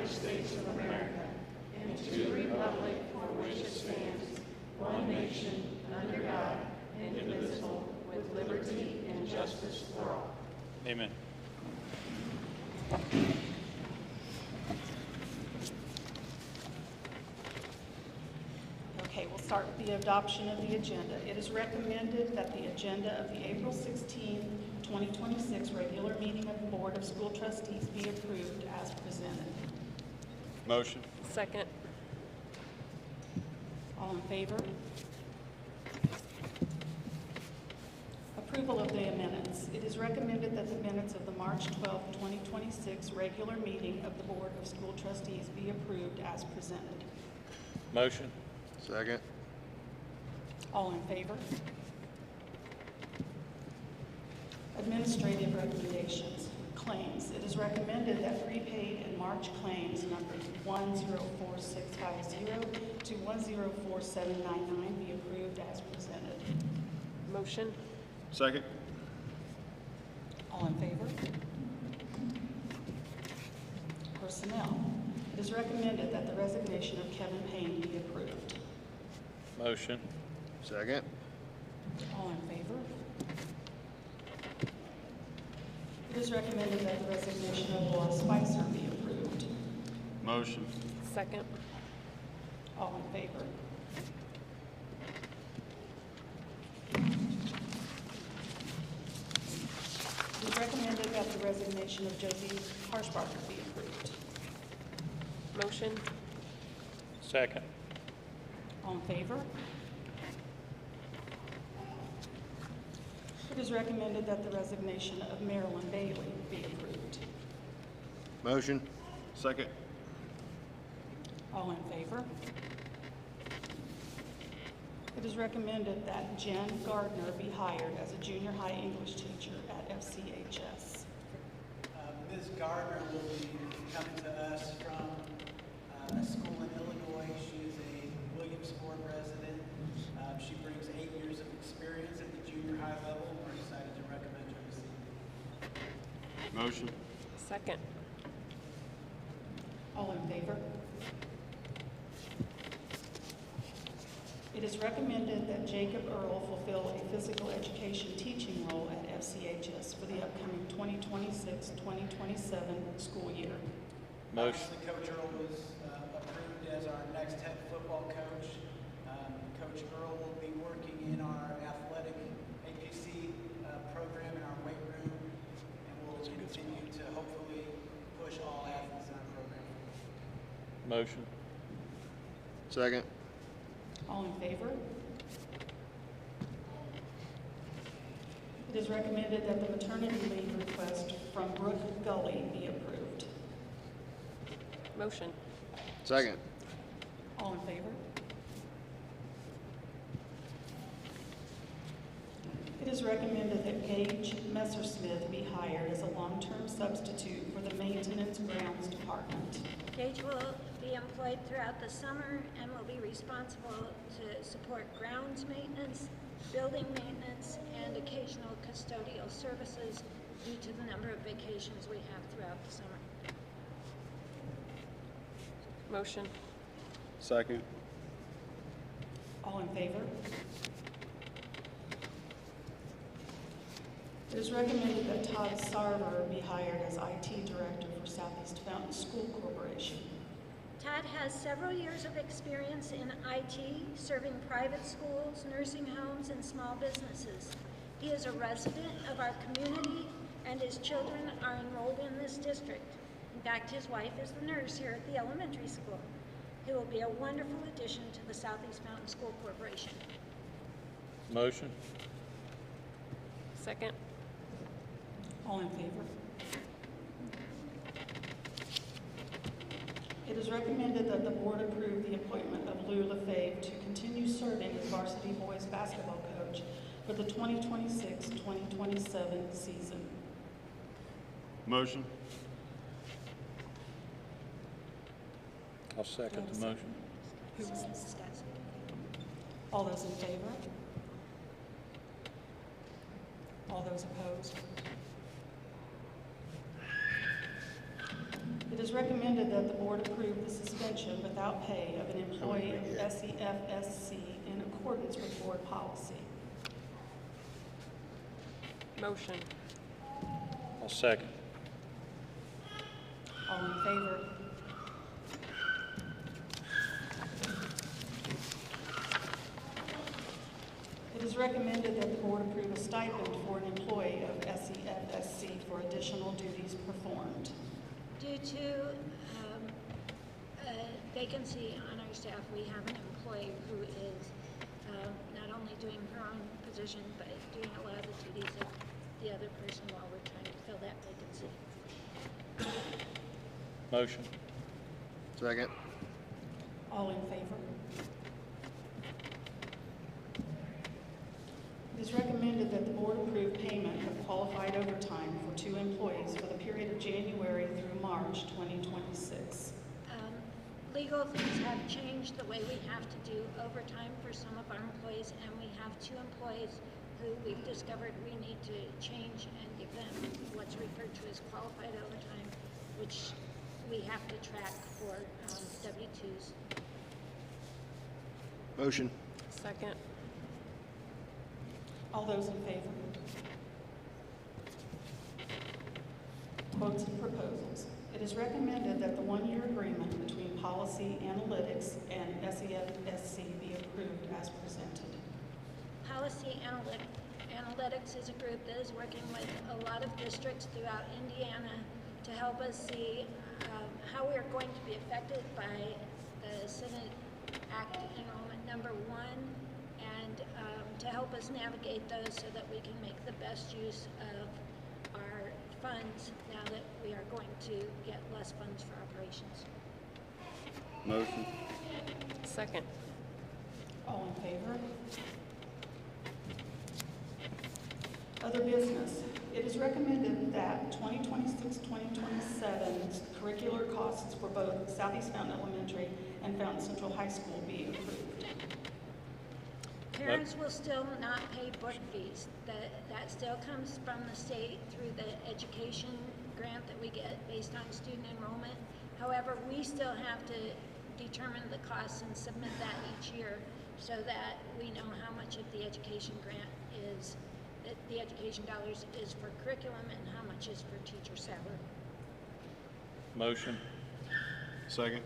United States of America and to the republic for which it stands, one nation, under God, indivisible, with liberty and justice for all. Amen. Okay, we'll start with the adoption of the agenda. It is recommended that the agenda of the April 16, 2026 regular meeting of the Board of School Trustees be approved as presented. Motion. Second. All in favor? Approval of the minutes. It is recommended that the minutes of the March 12, 2026 regular meeting of the Board of School Trustees be approved as presented. Motion. Second. All in favor? Administrative recommendations. Claims. It is recommended that prepaid and March claims numbers 104650 to 104799 be approved as presented. Motion. Second. All in favor? Personnel. It is recommended that the resignation of Kevin Payne be approved. Motion. Second. All in favor? It is recommended that the resignation of Laura Spicer be approved. Motion. Second. All in favor? It is recommended that the resignation of Josie Harshbarger be approved. Motion. Second. All in favor? It is recommended that the resignation of Marilyn Bailey be approved. Motion. Second. All in favor? It is recommended that Jen Gardner be hired as a junior high English teacher at FCHS. Ms. Gardner will be coming to us from a school in Illinois. She is a Williamsport resident. She brings 8 years of experience at the junior high level. We're excited to recommend her this evening. Motion. Second. All in favor? It is recommended that Jacob Earl fulfill a physical education teaching role at FCHS for the upcoming 2026-2027 school year. Motion. Obviously, Coach Earl was approved as our next head football coach. Coach Earl will be working in our athletic APC program in our weight room, and will continue to hopefully push all athletes in our program. Motion. Second. All in favor? It is recommended that the maternity leave request from Brooke Gully be approved. Motion. Second. All in favor? It is recommended that Gage Messersmith be hired as a long-term substitute for the Maintenance Grounds Department. Gage will be employed throughout the summer and will be responsible to support grounds maintenance, building maintenance, and occasional custodial services due to the number of vacations we have throughout the summer. Motion. Second. All in favor? It is recommended that Todd Sarver be hired as IT Director for Southeast Fountain School Corporation. Todd has several years of experience in IT, serving private schools, nursing homes, and small businesses. He is a resident of our community, and his children are enrolled in this district. In fact, his wife is the nurse here at the elementary school. He will be a wonderful addition to the Southeast Fountain School Corporation. Motion. Second. All in favor? It is recommended that the board approve the appointment of Lou Lefebvre to continue serving as varsity boys basketball coach for the 2026-2027 season. Motion. I'll second the motion. All those in favor? All those opposed? It It is recommended that the board approve the suspension without pay of an employee of SEFSC in accordance with board policy. Motion. I'll second. All in favor? It is recommended that the board approve a stipend for an employee of SEFSC for additional duties performed. Due to a vacancy on our staff, we have an employee who is not only doing her own position, but doing a lot of the duties of the other person while we're trying to fill that vacancy. Motion. Second. All in favor? It is recommended that the board approve payment of qualified overtime for 2 employees for the period of January through March 2026. Legal things have changed the way we have to do overtime for some of our employees, and we have 2 employees who we've discovered we need to change and give them what's referred to as qualified overtime, which we have to track for W-2s. Motion. Second. All those in favor? Quotes and proposals. It is recommended that the 1-year agreement between Policy Analytics and SEFSC be approved as presented. Policy Analytics is a group that is working with a lot of districts throughout Indiana to help us see how we are going to be affected by the Senate Act Enrollment Number 1, and to help us navigate those so that we can make the best use of our funds now that we are going to get less funds for operations. Motion. Second. All in favor? Other business. It is recommended that 2026-2027 curricular costs for both Southeast Fountain Elementary and Fountain Central High School be approved. Parents will still not pay book fees. That still comes from the state through the education grant that we get based on student enrollment. However, we still have to determine the costs and submit that each year so that we know how much of the education grant is, the education dollars is for curriculum and how much is for teacher salary. Motion. Second.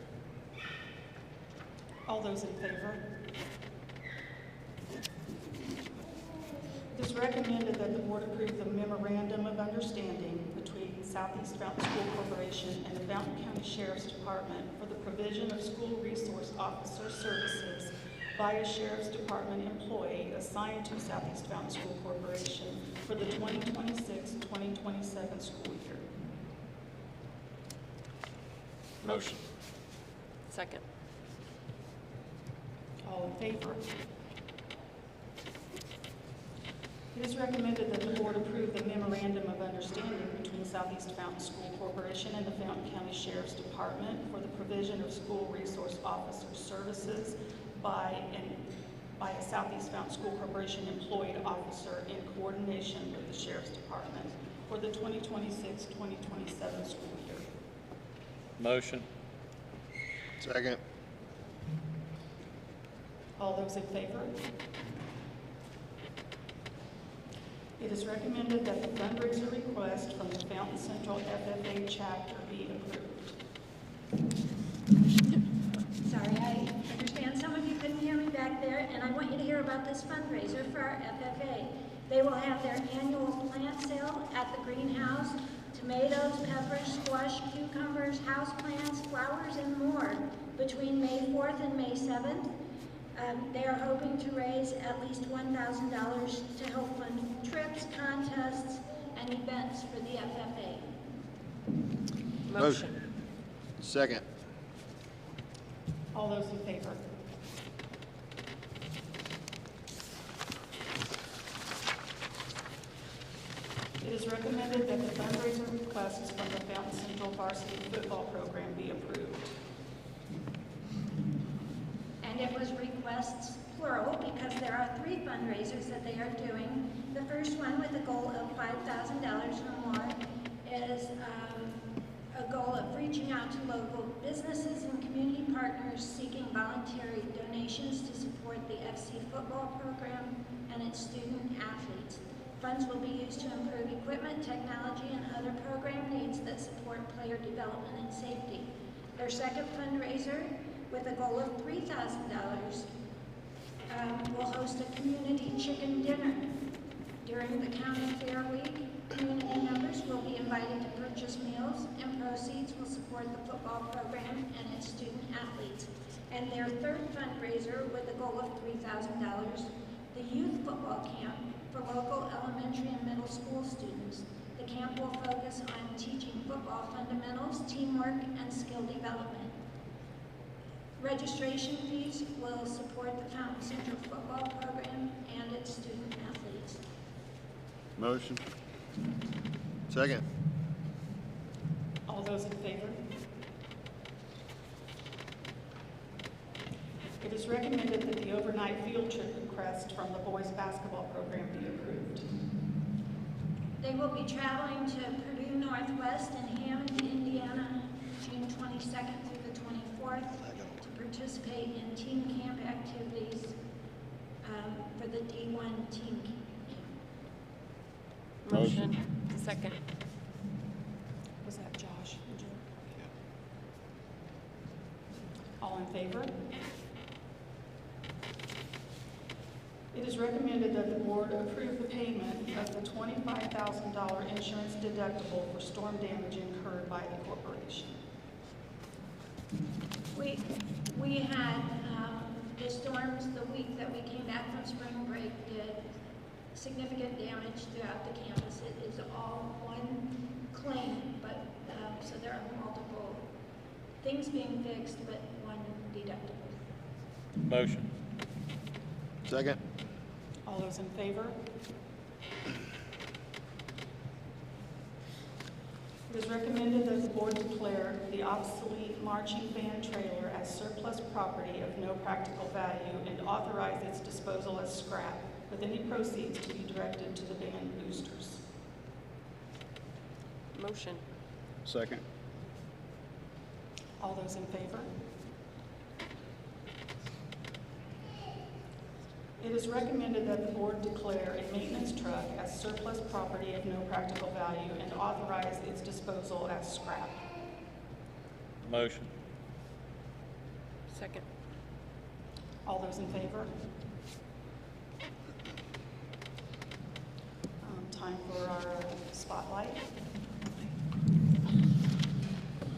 All those in favor? It is recommended that the board approve the memorandum of understanding between Southeast Fountain School Corporation and the Fountain County Sheriff's Department for the provision of school resource officer services by a Sheriff's Department employee assigned to Southeast Fountain School Corporation for the 2026-2027 school year. Motion. Second. All in favor? It is recommended that the board approve the memorandum of understanding between Southeast Fountain School Corporation and the Fountain County Sheriff's Department for the provision of school resource officer services by a Southeast Fountain School Corporation employed officer in coordination with the Sheriff's Department for the 2026-2027 school year. Motion. Second. All those in favor? It is recommended that the fundraiser request from the Fountain Central FFA chapter be approved. Sorry, I understand some of you couldn't hear me back there, and I want you to hear about this fundraiser for our FFA. They will have their annual plant sale at the greenhouse: tomatoes, peppers, squash, cucumbers, houseplants, flowers, and more between May 4th and May 7th. They are hoping to raise at least $1,000 to help fund trips, contests, and events for the FFA. Motion. Second. All those in favor? It is recommended that the fundraiser requests from the Fountain Central varsity football program be approved. And it was requests plural because there are 3 fundraisers that they are doing. The first one, with a goal of $5,000 or more, is a goal of reaching out to local businesses and community partners seeking voluntary donations to support the FC football program and its student athletes. Funds will be used to improve equipment, technology, and other program needs that support player development and safety. Their second fundraiser, with a goal of $3,000, will host a community chicken dinner. During the County Fair Week, community members will be invited to purchase meals, and proceeds will support the football program and its student athletes. And their third fundraiser, with a goal of $3,000, the youth football camp for local elementary and middle school students. The camp will focus on teaching football fundamentals, teamwork, and skill development. Registration fees will support the Fountain Central football program and its student athletes. Motion. Second. All those in favor? It is recommended that the overnight field trip request from the boys basketball program be approved. They will be traveling to Purdue Northwest in Hammond, Indiana, June 22nd through the 24th to participate in team camp activities for the D1 team camp. Motion. Second. Was that Josh and Joe? All in favor? It is recommended that the board approve the payment of the $25,000 insurance deductible for storm damage incurred by the corporation. We had the storms the week that we came back from spring break did significant damage throughout the campus. It is all one claim, but so there are multiple things being fixed, but one deductible. Motion. Second. All those in favor? It is recommended that the board declare the obsolete marching band trailer as surplus property of no practical value and authorize its disposal as scrap, with any proceeds to be directed to the band boosters. Motion. Second. All those in favor? It is recommended that the board declare a maintenance truck as surplus property of no practical value and authorize its disposal as scrap. Motion. Second. All those in favor? Time for our spotlight.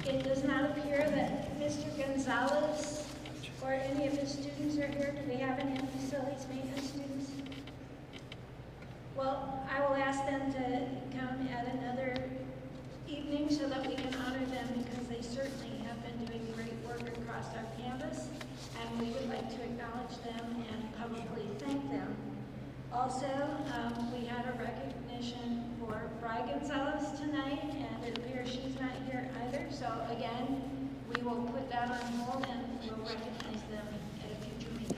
It does not appear that Mr. Gonzalez or any of his students are here. Do we have any facilities maintenance students? Well, I will ask them to come at another evening so that we can honor them, because they certainly have been doing great work across our campus, and we would like to acknowledge them and publicly thank them. Also, we had a recognition for Bri Gonzalez tonight, and it appears she's not here either. So again, we will put that on hold and we'll recognize them at a future meeting.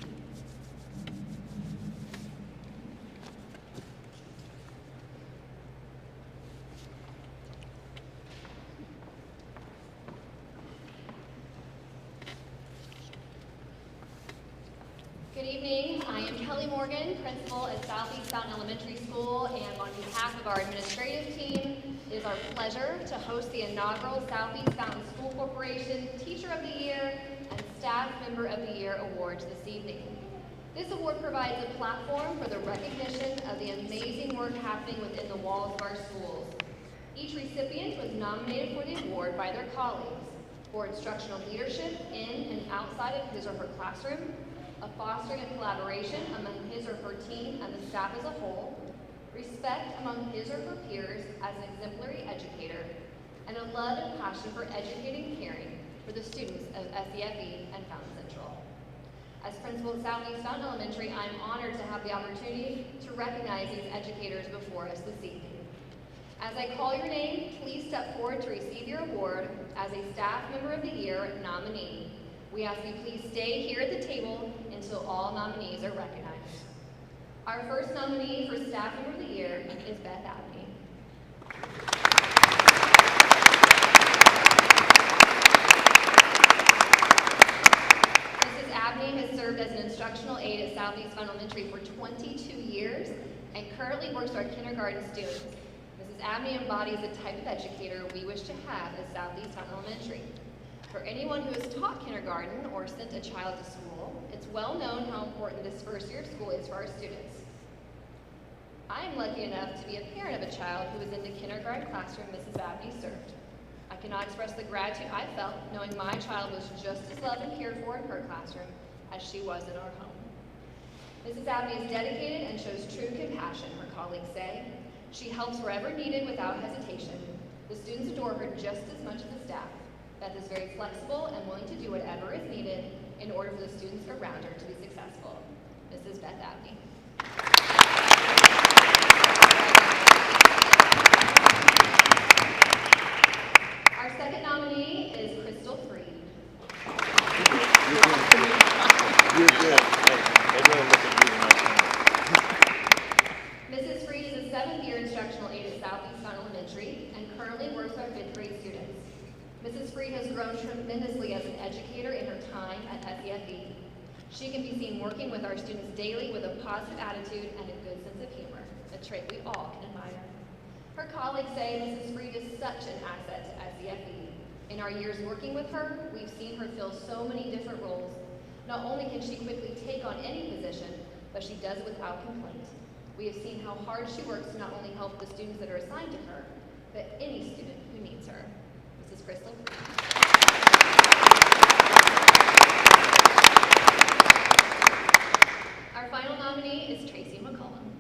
Good evening. I am Kelly Morgan, principal at Southeast Fountain Elementary School, and on behalf of our administrative team, it is our pleasure to host the inaugural Southeast Fountain School Corporation Teacher of the Year and Staff Member of the Year awards this evening. This award provides a platform for the recognition of the amazing work happening within the walls of our schools. Each recipient was nominated for the award by their colleagues for instructional leadership in and outside of his or her classroom, a fostering of collaboration among his or her team and the staff as a whole, respect among his or her peers as an exemplary educator, and a love and passion for educating and caring for the students of SEFE and Fountain Central. As principal at Southeast Fountain Elementary, I am honored to have the opportunity to recognize these educators before us this evening. As I call your name, please step forward to receive your award as a Staff Member of the Year nominee. We ask you please stay here at the table until all nominees are recognized. Our first nominee for Staff Member of the Year is Beth Abney. Southeast Mountain Elementary for 22 years and currently works with our kindergarten students. Mrs. Abney embodies the type of educator we wish to have at Southeast Mountain Elementary. For anyone who has taught kindergarten or sent a child to school, it's well known how important this first year of school is for our students. I am lucky enough to be a parent of a child who was in the kindergarten classroom Mrs. Abney served. I cannot express the gratitude I felt knowing my child was just as loved and cared for in her classroom as she was in our home. Mrs. Abney is dedicated and shows true compassion, her colleagues say. She helps wherever needed without hesitation. The students adore her just as much as the staff. Beth is very flexible and willing to do whatever is needed in order for the students around her to be successful. Mrs. Beth Abney. Our second nominee is Crystal Freed. You're good. They really look at you Mrs. Freed is a 7th-year instructional aide at Southeast Mountain Elementary and currently works with our 5th grade students. Mrs. Freed has grown tremendously as an educator in her time at SEFE. She can be seen working with our students daily with a positive attitude and a good sense of humor, a trait we all can admire. Her colleagues say Mrs. Freed is such an asset to SEFE. In our years working with her, we've seen her fill so many different roles. Not only can she quickly take on any position, but she does it without complaint. We have seen how hard she works to not only help the students that are assigned to her, but any student who needs her. Mrs. Crystal Freed. Our final nominee is Tracy McCullum.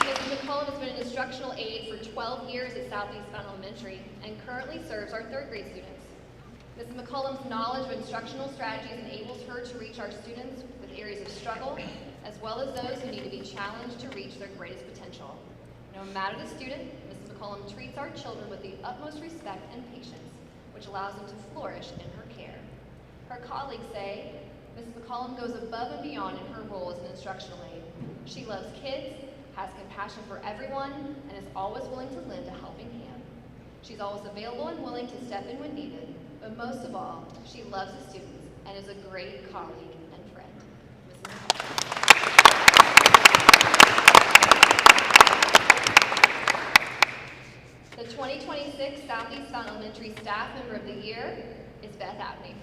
Mrs. McCullum has been an instructional aide for 12 years at Southeast Mountain Elementary and currently serves our 3rd grade students. Mrs. McCullum's knowledge of instructional strategies enables her to reach our students with areas of struggle, as well as those who need to be challenged to reach their greatest potential. No matter the student, Mrs. McCullum treats our children with the utmost respect and patience, which allows them to flourish in her care. Her colleagues say Mrs. McCullum goes above and beyond in her role as an instructional aide. She loves kids, has compassion for everyone, and is always willing to lend a helping hand. She's always available and willing to step in when needed, but most of all, she loves the students and is a great colleague and friend. The 2026 Southeast Mountain Elementary Staff Member of the Year is Beth Abney.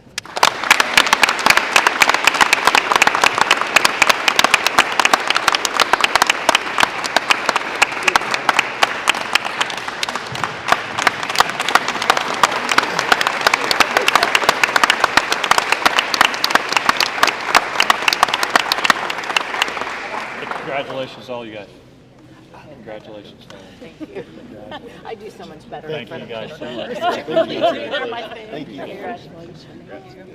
Congratulations, all you guys. Congratulations. Thank you. I do so much better Thank in front you of guys so kindergarten. much. Thank you. You're my favorite. Thank you. Congratulations. Congratulations.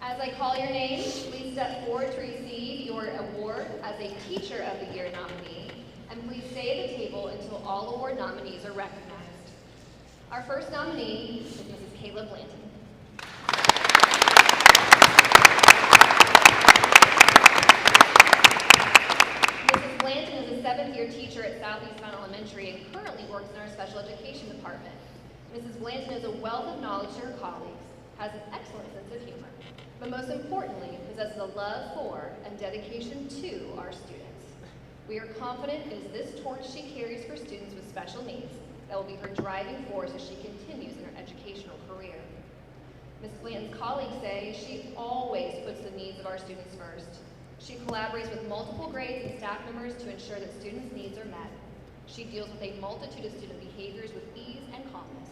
As I call your name, please step forward to receive your award as a Teacher of the Year nominee, and please stay at the table until all award nominees are recognized. Our first nominee is Mrs. Kayla Blanton. Mrs. Blanton is a 7th-year teacher at Southeast Mountain Elementary and currently works in our special education department. Mrs. Blanton is a wealth of knowledge to her colleagues, has an excellent sense of humor, but most importantly, possesses a love for and dedication to our students. We are confident it is this torch she carries for students with special needs that will be her driving force as she continues in her educational career. Ms. Blanton's colleagues say she always puts the needs of our students first. She collaborates with multiple grades and staff members to ensure that students' needs are met. She deals with a multitude of student behaviors with ease and calmness.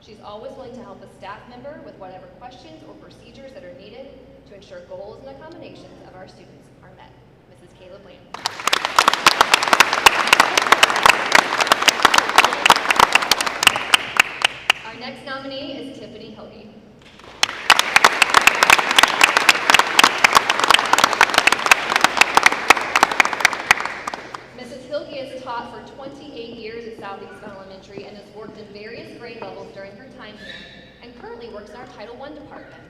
She's always willing to help a staff member with whatever questions or procedures that are needed to ensure goals and accommodations of our students are met. Mrs. Kayla Blanton. Our next nominee is Tiffany Hilge. Mrs. Hilge has taught for 28 years at Southeast Mountain Elementary and has worked in various grade levels during her time here and currently works in our Title I department.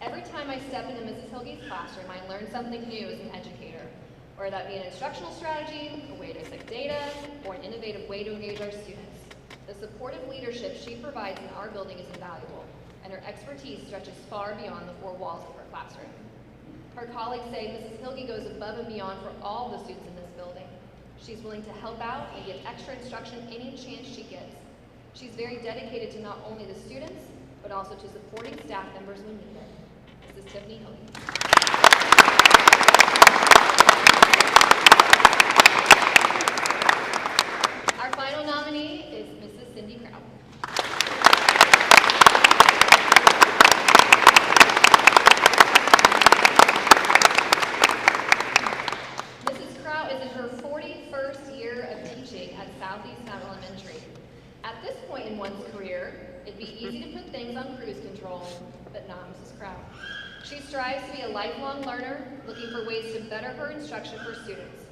Every time I step into Mrs. Hilge's classroom, I learn something new as an educator. whether that be an instructional strategy, a way to collect data, or an innovative way to engage our students. The supportive leadership she provides in our building is invaluable, and her expertise stretches far beyond the four walls of her classroom. Her colleagues say Mrs. Hilge goes above and beyond for all the students in this building. She's willing to help out and give extra instruction any chance she gets. She's very dedicated to not only the students, but also to supporting staff members when needed. This is Tiffany Hilge. Our final nominee is Mrs. Cindy Kraut. Mrs. Kraut is in her 41st year of teaching at Southeast Mount Elementary. At this point in one's career, it'd be easy to put things on cruise control, but not Mrs. Kraut. She strives to be a lifelong learner, looking for ways to better her instruction for students.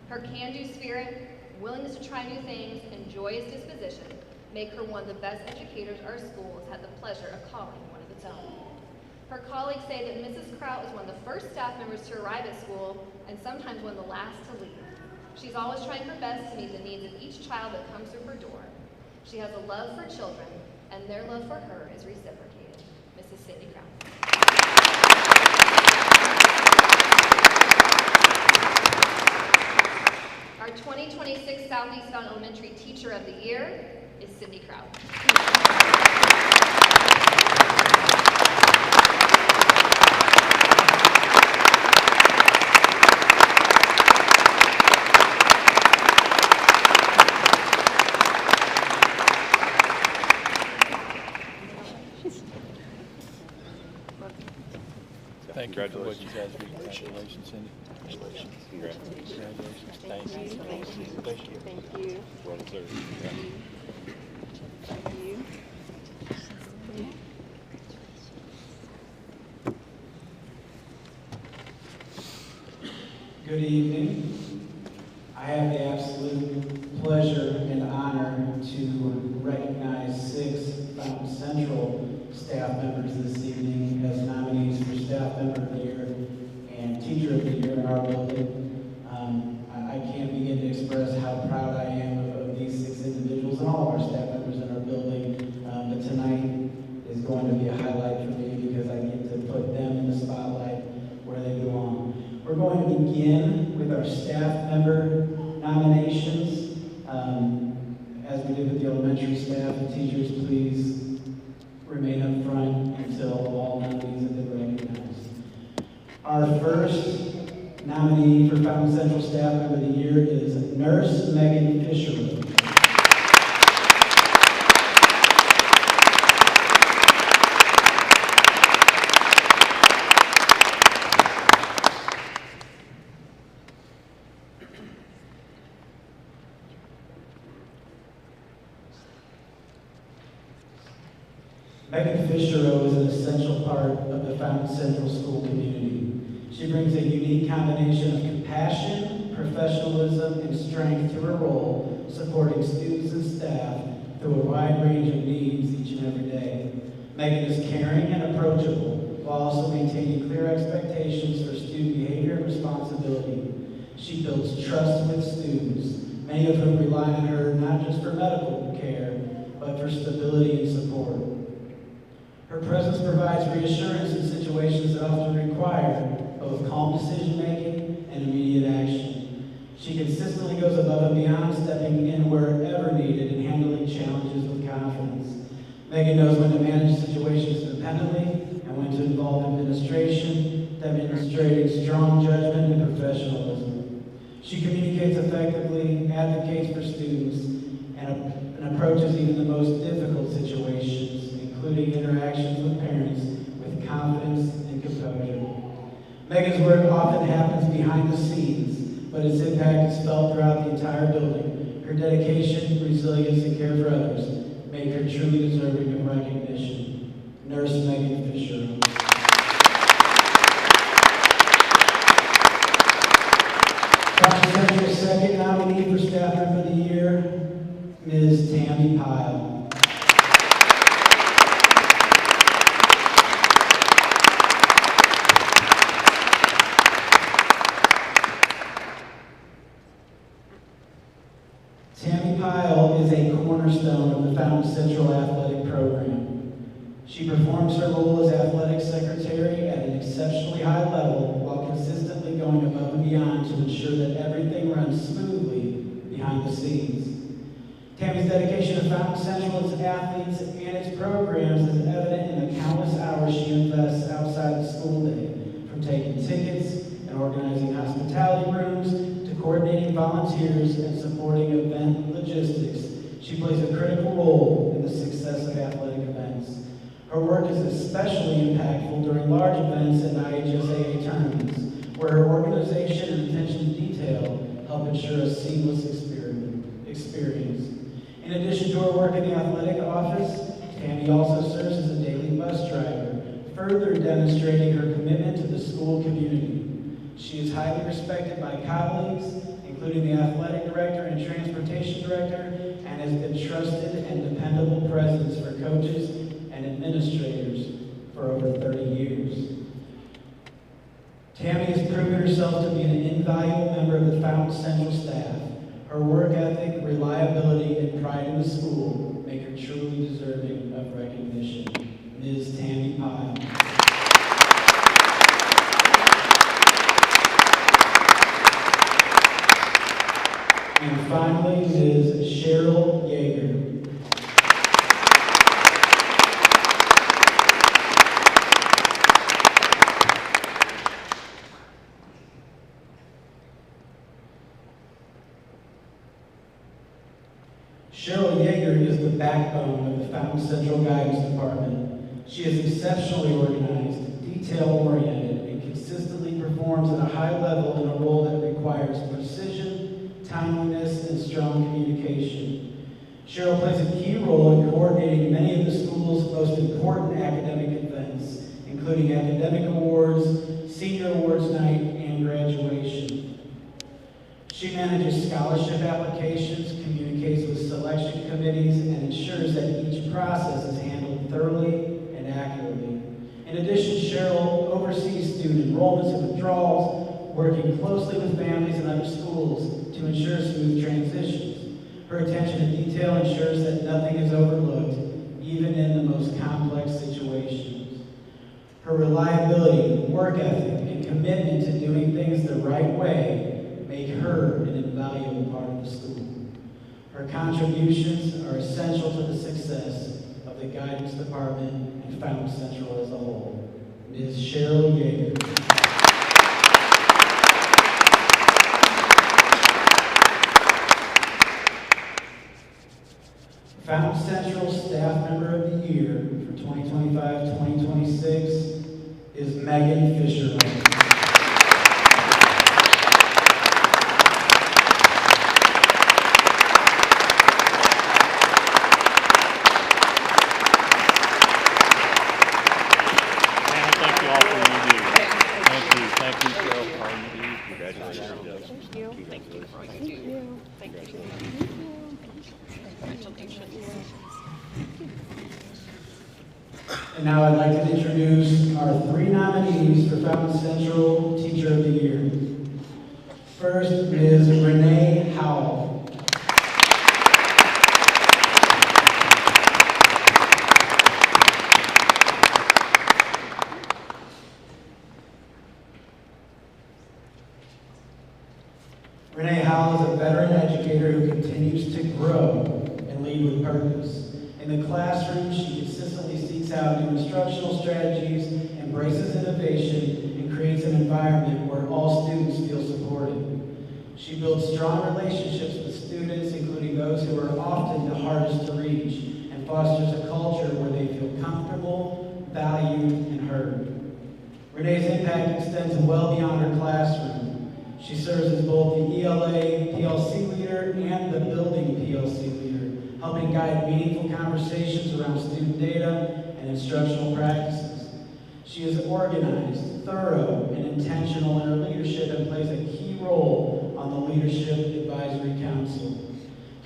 Her can-do spirit, willingness to try new things, and joyous disposition make her one of the best educators our school has had the pleasure of calling one of its own. Her colleagues say that Mrs. Kraut is one of the first staff members to arrive at school and sometimes one of the last to leave. She's always trying her best to meet the needs of each child that comes through her door. She has a love for children, and their love for her is reciprocated. Mrs. Cindy Kraut. Our 2026 Southeast Mountain Elementary Teacher of the Year is Cindy Kraut. Thank you for what you guys do. Congratulations, Cindy. Congratulations. Congratulations. Thank you. Thank you. Thank you. Thank you. Well deserved. Thank you. Good evening. I have the absolute pleasure and honor to recognize 6 Fountain Central staff members this evening as nominees for Staff Member of the Year and Teacher of the Year in our building. I can't begin to express how proud I am of these 6 individuals and all of our staff members in our building. But tonight is going to be a highlight for me because I get to put them in the spotlight where they belong. We're going to begin with our staff member nominations. As we did with the elementary staff and teachers, please remain up front until all nominees have been recognized. Our first nominee for Fountain Central Staff Member of the Year is Nurse Megan Fisher. Megan Fischerow is an essential part of the Fountain Central School community. She brings a unique combination of compassion, professionalism, and strength to her role, supporting students and staff through a wide range of needs each and every day. Megan is caring and approachable, while also maintaining clear expectations for student behavior and responsibility. She builds trust with students, many of whom rely on her not just for medical care, but for stability and support. Her presence provides reassurance in situations that often require both calm decision-making and immediate action. She consistently goes above and beyond, stepping in wherever needed and handling challenges with confidence. Megan knows when to manage situations independently and when to involve administration, demonstrating strong judgment and professionalism. She communicates effectively, advocates for students, and approaches even the most difficult situations, including interactions with parents, with confidence and composure. Megan's work often happens behind the scenes, but its impact is felt throughout the entire building. Her dedication, resilience, and care for others make her truly deserving of recognition. Nurse Megan Fisher. Fountain Central's second nominee for Staff Member of the Year, Ms. Tammy Pyle. Fountain Central athletic program. She performs her role as athletic secretary at an exceptionally high level while consistently going above and beyond to ensure that everything runs smoothly behind the scenes. Tammy's dedication to Fountain Central, its athletes, and its programs is evident in the countless hours she invests outside the school day, from taking tickets and organizing hospitality rooms to coordinating volunteers and supporting event logistics. She plays a critical role in the success of athletic events. Her work is especially impactful during large events and IHSAA tournaments, where her organization and attention to detail help ensure a seamless experience. In addition to her work in the athletic office, Tammy also serves as a daily bus driver, further demonstrating her commitment to the school community. She is highly respected by colleagues, including the athletic director and transportation director, and has been trusted and dependable presence for coaches and administrators for over 30 years. Tammy has proven herself to be an invaluable member of the Fountain Central staff. Her work ethic, reliability, and pride in the school make her truly deserving of recognition. Ms. Tammy Pyle. And finally, Ms. Cheryl Yeager. Cheryl Yeager is the backbone of the Fountain Central Guidance Department. She is exceptionally organized, detail-oriented, and consistently performs at a high level in a role that requires precision, timeliness, and strong communication. Cheryl plays a key role in coordinating many of the school's most important academic events, including academic awards, senior awards night, and graduation. She manages scholarship applications, communicates with selection committees, and ensures that each process is handled thoroughly and accurately. In addition, Cheryl oversees student enrollments and withdrawals, working closely with families and other schools to ensure smooth transitions. Her attention to detail ensures that nothing is overlooked, even in the most complex situations. Her reliability, work ethic, and commitment to doing things the right way make her an invaluable part of the school. Her contributions are essential to the success of the Guidance Department and Fountain Central as a whole. Ms. Cheryl Yeager. Fountain Central Staff Member of the Year for 2025-2026 is Megan Fisher. And now I'd like to introduce our three nominees for Fountain Central Teacher of the Year. First, Ms. Renee Howell. Renee Howell is a veteran educator who continues to grow and lead with purpose. In the classroom, she consistently seeks out new instructional strategies, embraces innovation, and creates an environment where all students feel supported. She builds strong relationships with students, including those who are often the hardest to reach, and fosters a culture where they feel comfortable, valued, and heard. Renee's impact extends well beyond her classroom. She serves as both the ELA PLC leader and the building PLC leader, helping guide meaningful conversations around student data and instructional practices. She is organized, thorough, and intentional in her leadership and plays a key role on the Leadership Advisory Council.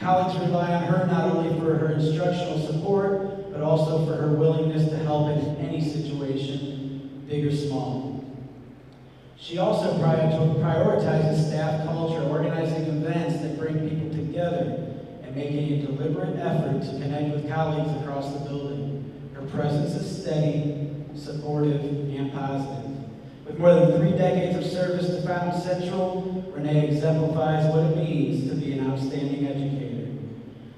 Colleagues rely on her not only for her instructional support, but also for her willingness to help in any situation, big or small. She also prioritizes staff culture, organizing events that bring people together, and making a deliberate effort to connect with colleagues across the building. Her presence is steady, supportive, and positive. With more than 3 decades of service to Fountain Central, Renee exemplifies what it means to be an outstanding educator.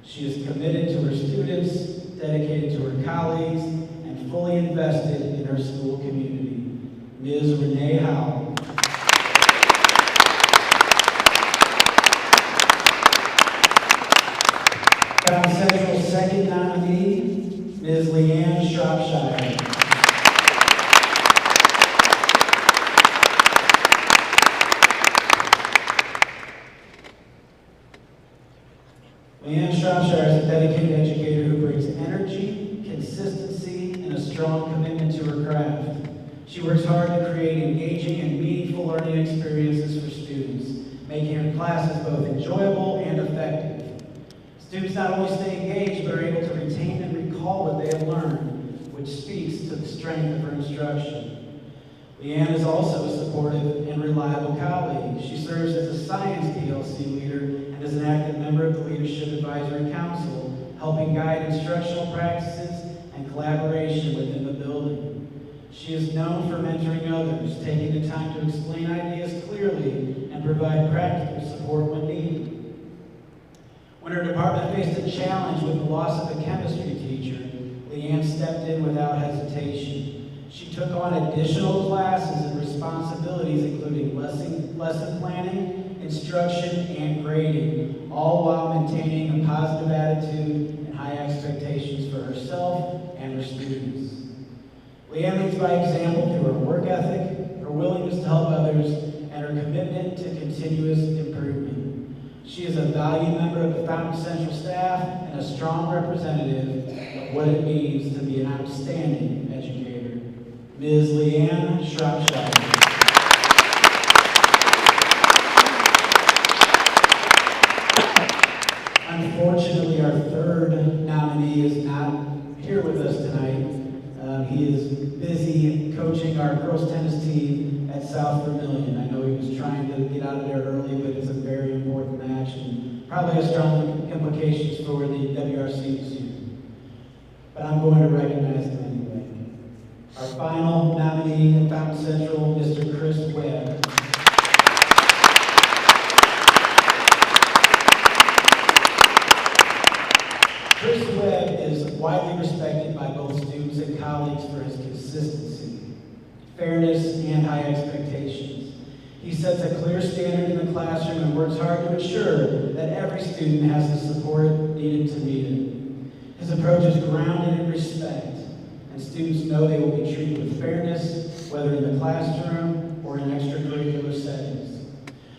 She is committed to her students, dedicated to her colleagues, and fully invested in her school community. Ms. Renee Howell. Fountain Central's second nominee, Ms. Leanne Shropshire. Leanne Shropshire is a dedicated educator who brings energy, consistency, and a strong commitment to her craft. She works hard to create engaging and meaningful learning experiences for students, making her classes both enjoyable and effective. Students not only stay engaged, but are able to retain and recall what they have learned, which speaks to the strength of her instruction. Leanne is also a supportive and reliable colleague. She serves as a science TLC leader and is an active member of the Leadership Advisory Council, helping guide instructional practices and collaboration within the building. She is known for mentoring others, taking the time to explain ideas clearly and provide practical support when needed. When her department faced a challenge with the loss of a chemistry teacher, Leanne stepped in without hesitation. She took on additional classes and responsibilities, including lesson planning, instruction, and grading, all while maintaining a positive attitude and high expectations for herself and her students. Leanne leads by example through her work ethic, her willingness to help others, and her commitment to continuous improvement. She is a valued member of the Fountain Central staff and a strong representative of what it means to be an outstanding educator. Ms. Leanne Shropshire. Unfortunately, our third nominee is not here with us tonight. He is busy coaching our girls tennis team at South Vermillion. I know he was trying to get out of there early, but it's a very important match and probably has strong implications for the WRC this year. But I'm going to recognize him anyway. Our final nominee at Fountain Central, Mr. Chris Webb. Chris Webb is widely respected by both students and colleagues for his consistency, fairness, and high expectations. He sets a clear standard in the classroom and works hard to ensure that every student has the support needed to meet it. His approach is grounded in respect, and students know they will be treated with fairness, whether in the classroom or in extracurricular settings.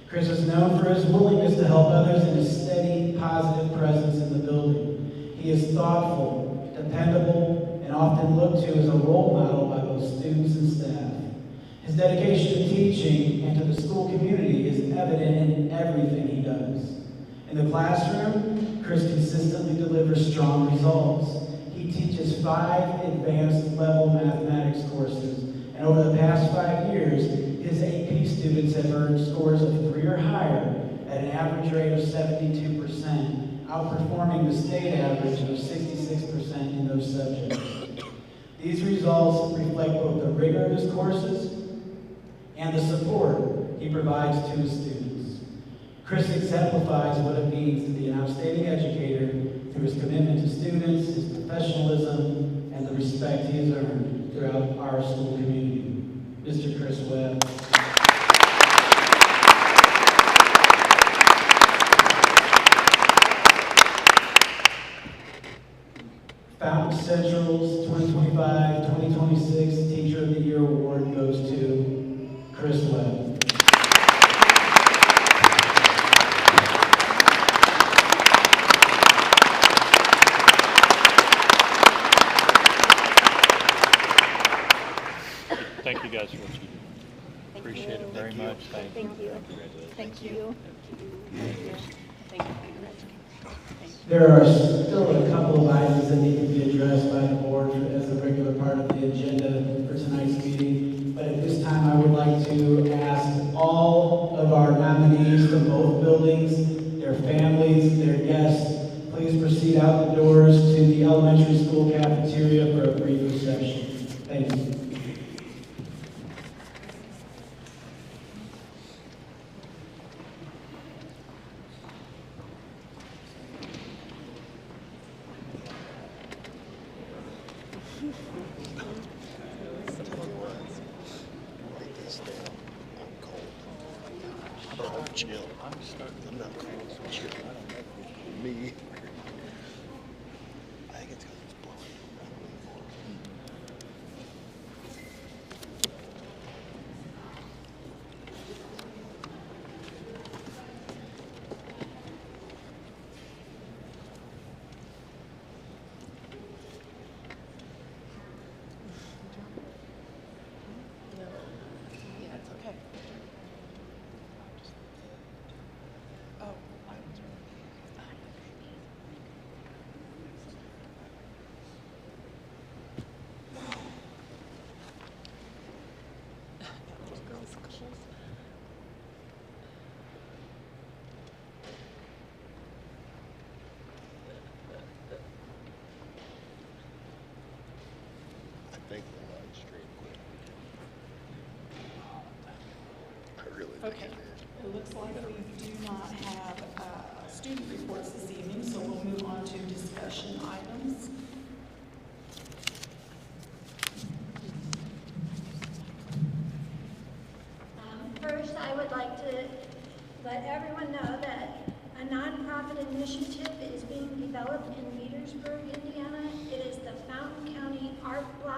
Chris is known for his willingness to help others and his steady, positive presence in the building. He is thoughtful, dependable, and often looked to as a role model by both students and staff. His dedication to teaching and to the school community is evident in everything he does. In the classroom, Chris consistently delivers strong results. He teaches 5 advanced level mathematics courses, and over the past 5 years, his AP students have earned scores of 3 or higher at an average rate of 72%. Outperforming the state average of 66% in those subjects. These results reflect both the rigor of his courses and the support he provides to his students. Chris exemplifies what it means to be an outstanding educator through his commitment to students, his professionalism, and the respect he has earned throughout our school community. Mr. Chris Webb. Fountain Central's 2025-2026 Teacher of the Year Award goes to Chris Webb. Thank you guys for what you do. Appreciate it very much. Thank you. Thank you. There are still a couple of items that need to be addressed by the board as a regular part of the agenda for tonight's meeting. But at this time, I would like to ask all of our nominees from both buildings, their families, their guests, proceed out the doors to the elementary school cafeteria for a brief reception. Thank you. Chill. I'm not cold. Chill. Me. I think it's because it's blowing. Yeah, it's okay. Oh, I think the live stream quit. I really think okay. it is. It looks like we do not have student reports this evening, so we'll move on to discussion items. First, I would like to let everyone know that a nonprofit initiative is being developed in Petersburg, Indiana. It is the Fountain County Art Block.